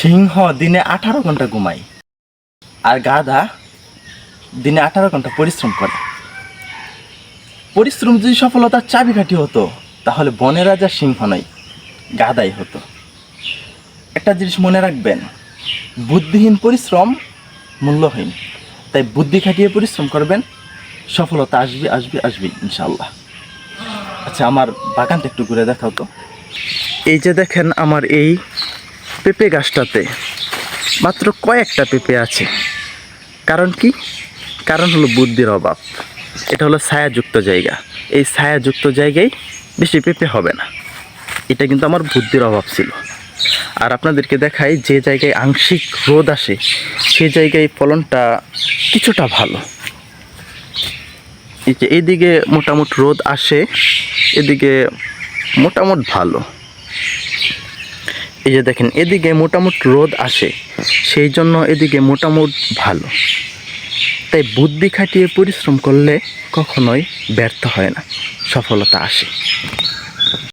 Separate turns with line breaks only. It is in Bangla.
সিংহ দিনে 18 ঘন্টা ঘুমায় আর গাধা দিনে 18 ঘন্টা পরিশ্রম করে। পরিশ্রম যদি সফলতার চাবিকাঠি হতো তাহলে বনের রাজা সিংহ নয়, গাধাই হতো। একটা জিনিস মনে রাখবেন, বুদ্ধিহীন পরিশ্রম মূল্যহীন। তাই বুদ্ধি খাটিয়ে পরিশ্রম করবেন, সফলতা আসবে আসবে আসবে ইনশাল্লাহ। আচ্ছা, আমার বাগানটা একটু ঘুরে দেখাও তো। এই যে দেখেন, আমার এই পেঁপে গাছটাতে মাত্র কয়েকটা পেঁপে আছে। কারণ কি? কারণ হলো বুদ্ধির অভাব। এটা হলো ছায়াযুক্ত জায়গা, এই ছায়াযুক্ত জায়গায় বেশি পেঁপে হবে না। এটা কিন্তু আমার বুদ্ধির অভাব ছিল। আর আপনাদেরকে দেখাই, যে জায়গায় আংশিক রোদ আসে সে জায়গায় ফলনটা কিছুটা ভালো। এই যে এইদিকে মোটামুটি রোদ আসে, এদিকে মোটামুটি ভালো। এই যে দেখেন, এদিকে মোটামুটি রোদ আসে, সেই জন্য এদিকে মোটামুটি ভালো। তাই বুদ্ধি খাটিয়ে পরিশ্রম করলে কখনোই ব্যর্থ হয় না, সফলতা আসে।